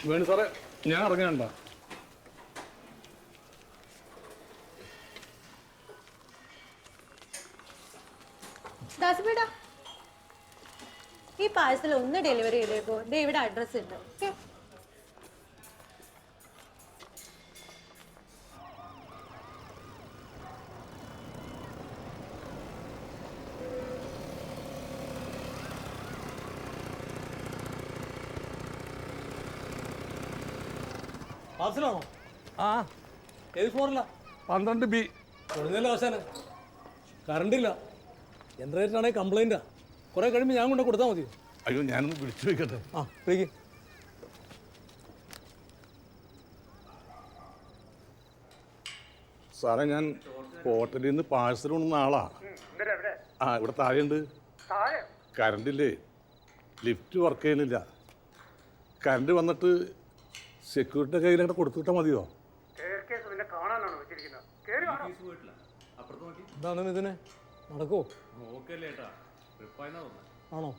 വേണു സാറേ, ഞാൻ ഇറങ്ങണ്ട. ദാസിബേട്ടാ, ഈ പാഴ്സൽ ഒന്ന് ഡെലിവറി ചെയ്തേക്കോ. ദേ ഇവിടെ അഡ്രസ് ഉണ്ട്. പാർസലാണോ? ആ, ഏത് ഫ്ലോറില്ല? 12B. കൊടുങ്ങല്ല അവസാന കറണ്ടില്ല. ജനറേറ്ററാണെങ്കിൽ കംപ്ലൈൻറ്റാ. കുറെ കഴിയുമ്പോൾ ഞാൻ കൊണ്ട് കൊടുത്താൽ മതി. അയ്യോ, ഞാനൊന്ന് വിളിച്ചു വെക്കട്ടെ. ആ, വിളിക്ക്. സാറേ, ഞാൻ ഹോട്ടലിൽ നിന്ന് പാഴ്സൽ കൊണ്ടുവന്ന ആളാ. ആ, ഇവിടെ താഴെയുണ്ട്. കറണ്ടില്ലേ, ലിഫ്റ്റ് വർക്ക് ചെയ്യുന്നില്ല. കറണ്ട് വന്നിട്ട് സെക്യൂരിറ്റി കയ്യിലങ്ങോട്ട് കൊടുത്തുവിട്ടാൽ മതിയോ? എന്താണ് ഇതിനെ നടക്കുമോ? ആണോ?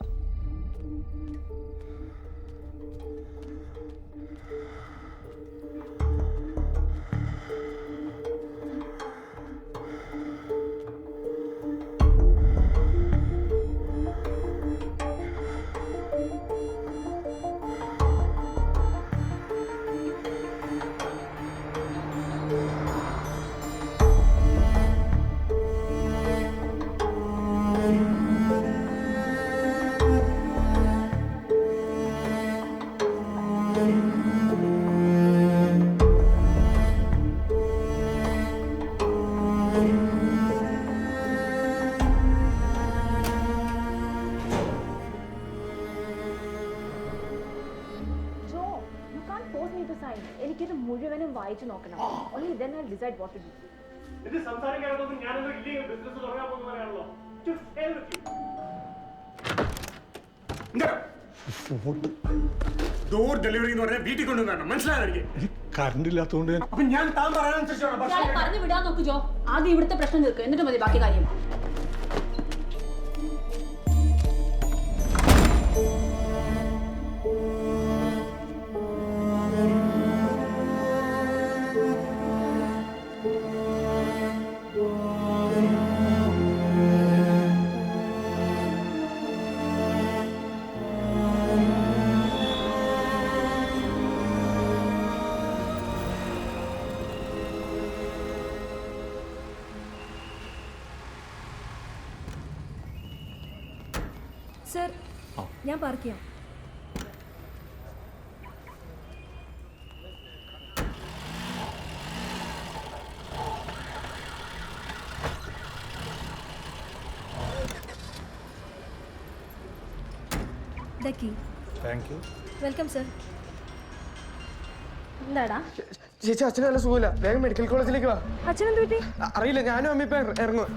എനിക്കിത് മുഴുവനും വായിച്ചു നോക്കണം. only then I'll decide what to do. ഇത് സംസാരിക്കാനൊന്നും ഞാനൊന്നും ഇല്ലെങ്കിൽ ബിസിനസ് തുടങ്ങാൻ പോകുന്നവരാണല്ലോ. ഡോർ ഡെലിവറി എന്ന് പറഞ്ഞാൽ വീട്ടിൽ കൊണ്ടുവരണം. മനസ്സിലായോ? എനിക്ക് കറണ്ട് ഇല്ലാത്തതുകൊണ്ട് അപ്പൊ ഞാൻ താൻ പറയാനനുസരിച്ചാണ് പറഞ്ഞു വിടാൻ നോക്കൂ ജോ. ആദ്യം ഇവിടുത്തെ പ്രശ്നം തീർക്കുക, എന്നിട്ട് മതി ബാക്കി കാര്യം. സർ, ഞാൻ പാർക്ക് ചെയ്യാം. Thank you. Welcome sir. എന്താടാ? ചേച്ചി, അച്ഛന് നല്ല സുഖമില്ല. വേഗം മെഡിക്കൽ കോളേജിലേക്ക് വാ. അച്ഛനെന്ത് പറ്റി? അറിയില്ല, ഞാനും അമ്മ ഇപ്പൊ ഇറങ്ങും.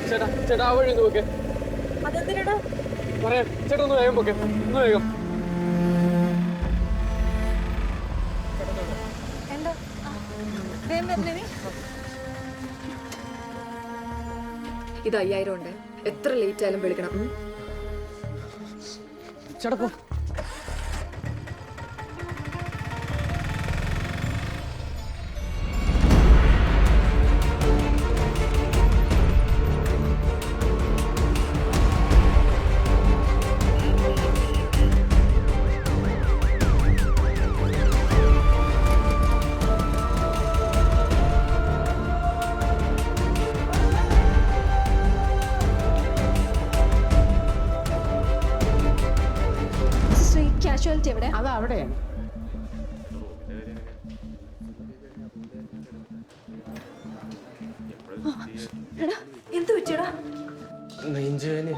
ചേട്ടാ, ചേട്ടാ, ആ വഴി ഒന്ന് പോക്കെ. അതെന്തിനാ പറയാം. ചേട്ടാ, ഒന്ന് വേഗം പോക്കെ. ഒന്ന് വേഗം. എന്താ വേഗം വരണേ? ഇത് 5000 ഉണ്ട്. എത്ര ലേറ്റ് ആയാലും വിളിക്കണം. ചേട്ടാ, പോ. കാഷ്വാലിറ്റി എവിടെ? അത് അവിടെയാണ്. എന്ത് പറ്റിയടാ? നെഞ്ചുവേദന.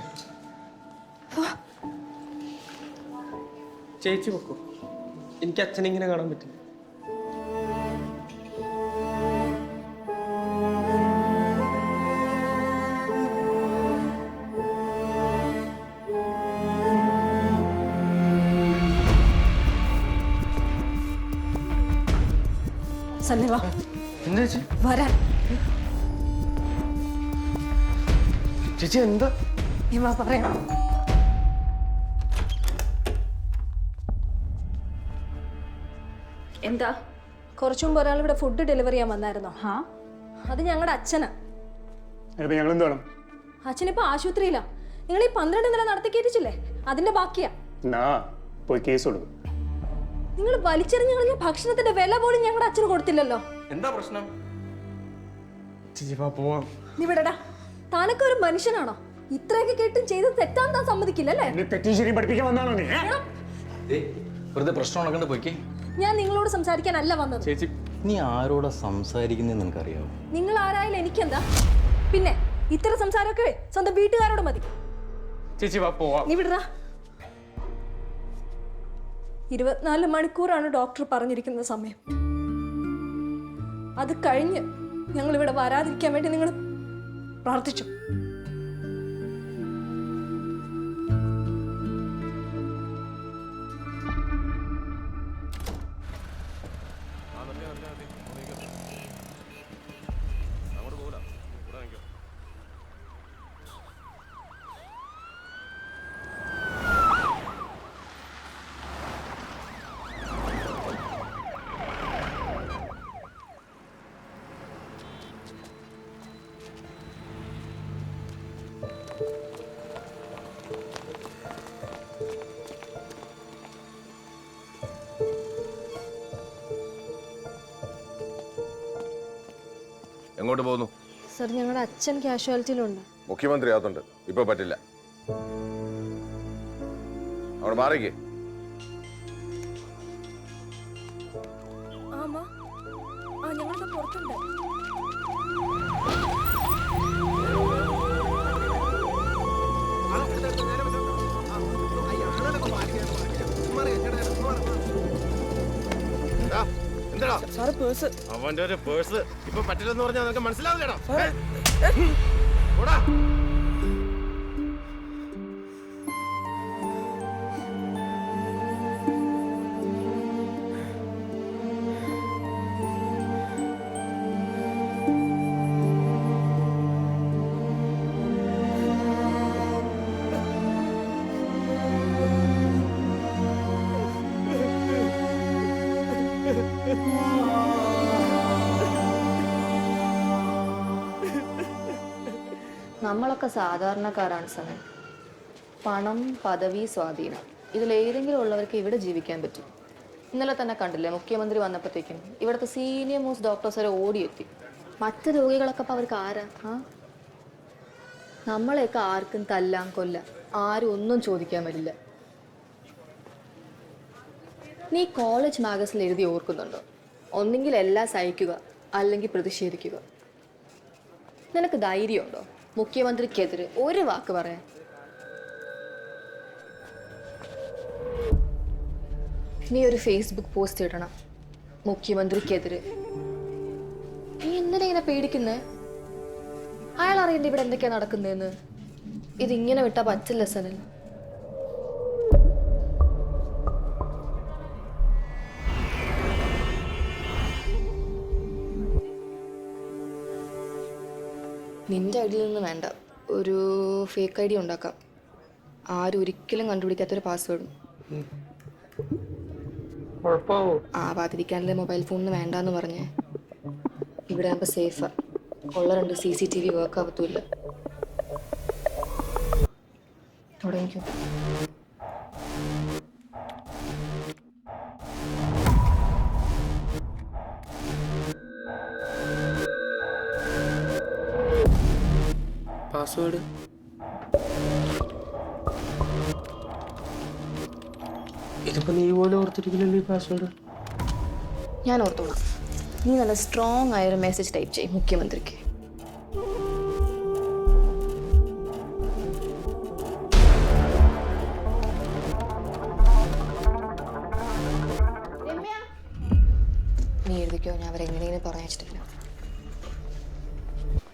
ചേച്ചി പൊക്കോ, എനിക്ക് അച്ഛനെ ഇങ്ങനെ കാണാൻ പറ്റില്ല. സന്നിവാ, എന്താ ചേച്ചി? വരാൻ. ചേച്ചി എന്താ? ഇവ പറയാം. എന്താ? കുറച്ചു മുമ്പ് ഒരാൾ ഇവിടെ ഫുഡ് ഡെലിവറി ചെയ്യാൻ വന്നായിരുന്നോ? അത് ഞങ്ങളുടെ അച്ഛനാ. ഞങ്ങൾ എന്ത് വേണം? അച്ഛനിപ്പോ ആശുപത്രിയിലാ. നിങ്ങൾ ഈ 12 നില നടത്തി കയറ്റിച്ചില്ലേ, അതിന്റെ ബാക്കിയാ. പോയി കേസ് കൊടുക്കും. നിങ്ങൾ വലിച്ചെറിഞ്ഞു കളഞ്ഞ ഭക്ഷണത്തിന്റെ വില പോലും ഞങ്ങളുടെ അച്ഛന് കൊടുത്തില്ലല്ലോ. എന്താ പ്രശ്നം? ചേച്ചി വാ പോവാം. നീ വിടടാ. താനൊക്കെ ഒരു മനുഷ്യനാണോ? ഇത്രയൊക്കെ കേട്ടും ചെയ്ത് തെറ്റാൻ താൻ സമ്മതിക്കില്ലല്ലേ? തെറ്റും ശരിയും പഠിപ്പിക്കാൻ വന്നാണോ നീ? വെറുതെ പ്രശ്നം ഉണക്കണ്ട് പോയിക്കേ. ഞാൻ നിങ്ങളോട് സംസാരിക്കാനല്ല വന്നത്. ചേച്ചി നീ ആരോടാ സംസാരിക്കുന്നതെന്ന് നിനക്കറിയാവോ? നിങ്ങൾ ആരായാലും എനിക്കെന്താ? പിന്നെ ഇത്തരം സംസാരമൊക്കെ സ്വന്തം വീട്ടുകാരോട് മതി. ചേച്ചി വാ പോവാം. നീ വിടറാ. 24 മണിക്കൂറാണ് ഡോക്ടർ പറഞ്ഞിരിക്കുന്ന സമയം. അത് കഴിഞ്ഞ് ഞങ്ങൾ ഇവിടെ വരാതിരിക്കാൻ വേണ്ടി നിങ്ങൾ പ്രാർത്ഥിച്ചു. എങ്ങോട്ട് പോകുന്നു? സർ, ഞങ്ങളുടെ അച്ഛൻ കാഷ്വാലിറ്റിയിലുണ്ട്. മുഖ്യമന്ത്രി ആകത്തുണ്ട്, ഇപ്പൊ പറ്റില്ല. അവിടെ മാറിക്കേ. ഞങ്ങളുടെ പുറത്തുണ്ട്. അവന്റെ ഒരു പേഴ്സ് ഇപ്പൊ പറ്റില്ലെന്ന് പറഞ്ഞാൽ നിനക്ക് മനസ്സിലാവില്ലടാ. നമ്മളൊക്കെ സാധാരണക്കാരാണ് സമയം. പണം, പദവി, സ്വാധീനം, ഇതിലേതെങ്കിലും ഉള്ളവർക്ക് ഇവിടെ ജീവിക്കാൻ പറ്റും. ഇന്നലെ തന്നെ കണ്ടില്ലേ, മുഖ്യമന്ത്രി വന്നപ്പോഴത്തേക്കും ഇവിടുത്തെ സീനിയർ മോസ്റ്റ് ഡോക്ടേഴ്സ് വരെ ഓടിയെത്തി. മറ്റ് രോഗികളൊക്കെ അപ്പോൾ അവർക്ക് ആരാ? നമ്മളെയൊക്കെ ആർക്കും തല്ലാം കൊല്ലാം, ആരും ഒന്നും ചോദിക്കാൻ വരില്ല. നീ കോളേജ് മാഗസിനിൽ എഴുതി ഓർക്കുന്നുണ്ടോ? ഒന്നെങ്കിൽ എല്ലാം സഹിക്കുക, അല്ലെങ്കിൽ പ്രതിഷേധിക്കുക. നിനക്ക് ധൈര്യമുണ്ടോ മുഖ്യമന്ത്രിക്കെതിരെ ഒരു വാക്ക് പറയാൻ? നീ ഒരു ഫേസ്ബുക്ക് പോസ്റ്റ് ഇടണം മുഖ്യമന്ത്രിക്കെതിരെ. നീ എന്തിനാ ഇങ്ങനെ പേടിക്കുന്നേ? അയാൾ അറിയണ്ട ഇവിടെ എന്തൊക്കെയാ നടക്കുന്നതെന്ന്. ഇതിങ്ങനെ വിട്ടാ പറ്റില്ല സനൽ. നിന്റെ ഐഡിയിൽ നിന്ന് വേണ്ട, ഒരു ഫേക്ക് ഐ ഡി ഉണ്ടാക്കാം. ആരും ഒരിക്കലും കണ്ടുപിടിക്കാത്തൊരു പാസ്വേഡും. ആവാതിരിക്കാനല്ലേ മൊബൈൽ ഫോണിന് വേണ്ടാന്ന് പറഞ്ഞേ. ഇവിടെ ആകുമ്പോൾ സേഫാ. ഉള്ള 2 CCTV വർക്ക് ആവത്തുമില്ല. തുടങ്ങിക്കോ. പാസ്വേഡ് ഇതിപ്പോ നീ പോലെ ഓർത്തിരിക്കില്ലല്ലോ ഈ പാസ്വേഡ്. ഞാൻ ഓർത്തോളാം. നീ നല്ല സ്ട്രോങ് ആയൊരു മെസ്സേജ് ടൈപ്പ് ചെയ്യും മുഖ്യമന്ത്രിക്ക്. നീ എഴുതിക്കോ, ഞാൻ അവരെങ്ങനെയെങ്കിലും പറഞ്ഞിട്ടില്ല.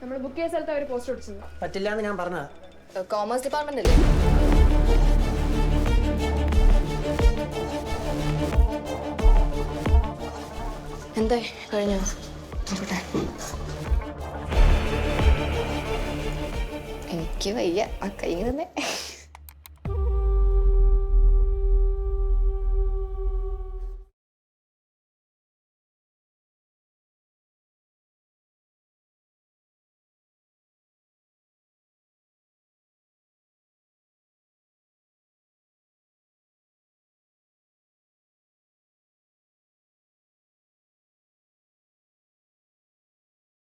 നമ്മൾ ബുക്ക് ചെയ്ത സ്ഥലത്ത് അവർ പോസ്റ്റ് ഒടിച്ചത് പറ്റില്ല എന്ന് ഞാൻ പറഞ്ഞ. കോമേഴ്സ് ഡിപ്പാർട്ട്മെന്റ് അല്ലേ? എന്താ കഴിഞ്ഞോ? നോക്കട്ടെ. എനിക്ക് വയ്യ ആ കൈ തന്നെ